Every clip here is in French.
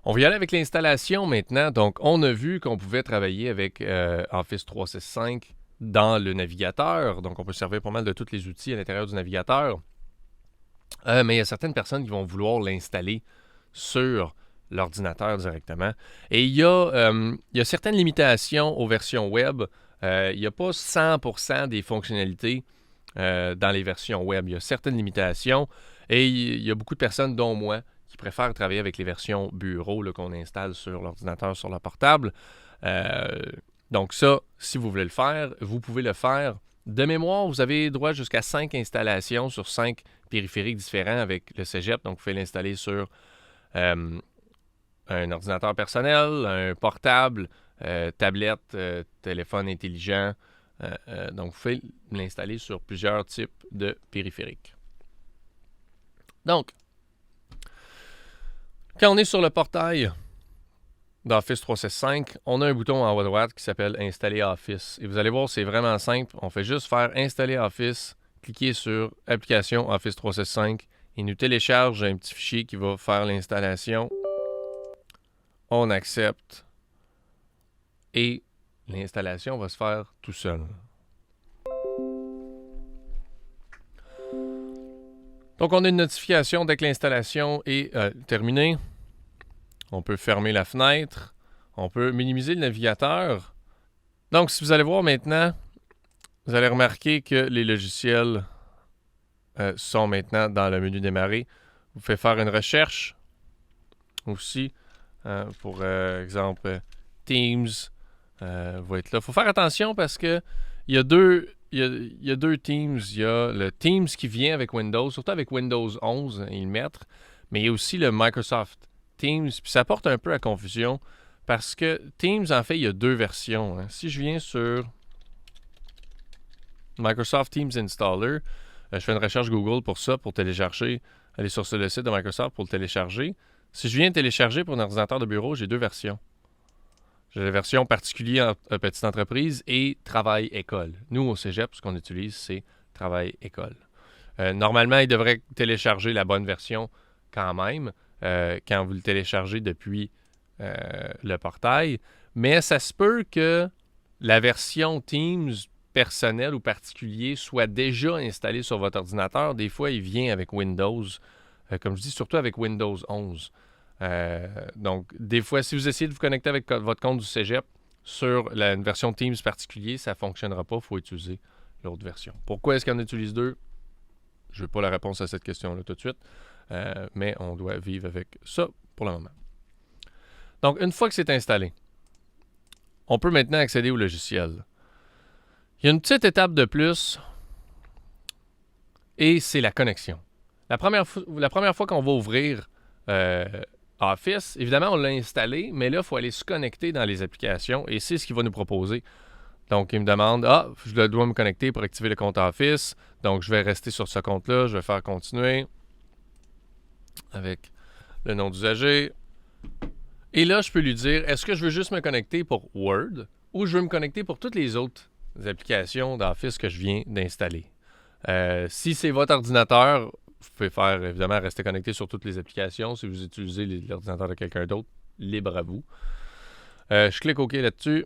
On va y aller avec l'installation maintenant. Donc, on a vu qu'on pouvait travailler avec Office 365 dans le navigateur. Donc, on peut servir pas mal de tous les outils à l'intérieur du navigateur. Mais il y a certaines personnes qui vont vouloir l'installer sur l'ordinateur directement. Et il y a certaines limitations aux versions web. Il n'y a pas 100% des fonctionnalités dans les versions web. Il y a certaines limitations. Et il y a beaucoup de personnes, dont moi, qui préfèrent travailler avec les versions bureau là, qu'on installe sur l'ordinateur, sur le portable. Donc ça, si vous voulez le faire, vous pouvez le faire. De mémoire, vous avez droit jusqu'à 5 installations sur 5 périphériques différents avec le Cégep. Donc, vous pouvez l'installer sur un ordinateur personnel, un portable, tablette, téléphone intelligent. Donc, vous pouvez l'installer sur plusieurs types de périphériques. Donc, quand on est sur le portail d'Office 365, on a un bouton en haut à droite qui s'appelle Installer Office. Et vous allez voir, c'est vraiment simple. On fait juste faire Installer Office, cliquer sur Application Office 365 et nous télécharge un petit fichier qui va faire l'installation. On accepte et l'installation va se faire tout seul. Donc, on a une notification dès que l'installation est terminée. On peut fermer la fenêtre. On peut minimiser le navigateur. Donc, si vous allez voir maintenant, vous allez remarquer que les logiciels sont maintenant dans le menu démarrer. Vous pouvez faire une recherche aussi. Pour exemple, Teams va être là. Il faut faire attention parce que il y a deux Teams. Il y a le Teams qui vient avec Windows, surtout avec Windows 11, ils le mettent. Mais il y a aussi le Microsoft Teams. Puis ça porte un peu à confusion parce que Teams, en fait, il y a deux versions. Si je viens sur Microsoft Teams Installer, je fais une recherche Google pour ça, pour télécharger. Aller sur le site de Microsoft pour le télécharger. Si je viens télécharger pour un ordinateur de bureau, j'ai deux versions. J'ai la version particulier en petite entreprise et travail-école. Nous, au Cégep, ce qu'on utilise, c'est travail-école. Normalement, il devrait télécharger la bonne version quand même, quand vous le téléchargez depuis le portail. Mais ça se peut que la version Teams personnelle ou particulier soit déjà installée sur votre ordinateur. Des fois, il vient avec Windows. Comme je dis, surtout avec Windows 11. Donc, des fois, si vous essayez de vous connecter avec votre compte du Cégep sur une version Teams particulier, ça ne fonctionnera pas. Il faut utiliser l'autre version. Pourquoi est-ce qu'on utilise deux? Je n'ai pas la réponse à cette question-là tout de suite. Mais on doit vivre avec ça pour le moment. Donc, une fois que c'est installé, on peut maintenant accéder au logiciel. Il y a une petite étape de plus et c'est la connexion. La première fois qu'on va ouvrir Office, évidemment, on l'a installé, mais là, il faut aller se connecter dans les applications et c'est ce qu'il va nous proposer. Donc, il me demande, je dois me connecter pour activer le compte Office. Donc, je vais rester sur ce compte-là. Je vais faire continuer avec le nom d'usager. Et là, je peux lui dire, est-ce que je veux juste me connecter pour Word ou je veux me connecter pour toutes les autres applications d'Office que je viens d'installer? Si c'est votre ordinateur, vous pouvez faire, évidemment, rester connecté sur toutes les applications. Si vous utilisez l'ordinateur de quelqu'un d'autre, libre à vous. Je clique OK là-dessus.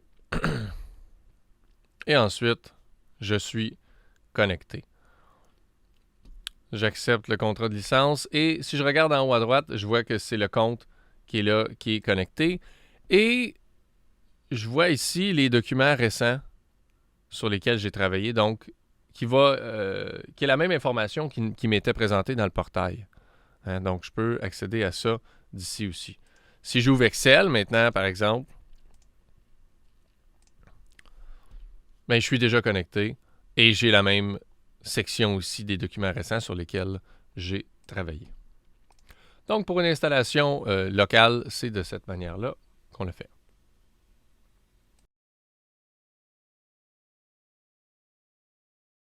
Et ensuite, je suis connecté. J'accepte le contrat de licence. Et si je regarde en haut à droite, je vois que c'est le compte qui est là, qui est connecté. Et je vois ici les documents récents sur lesquels j'ai travaillé. Donc, qui est la même information qui m'était présentée dans le portail. Donc, je peux accéder à ça d'ici aussi. Si j'ouvre Excel maintenant, par exemple, je suis déjà connecté et j'ai la même section aussi des documents récents sur lesquels j'ai travaillé. Donc, pour une installation locale, c'est de cette manière-là qu'on le fait.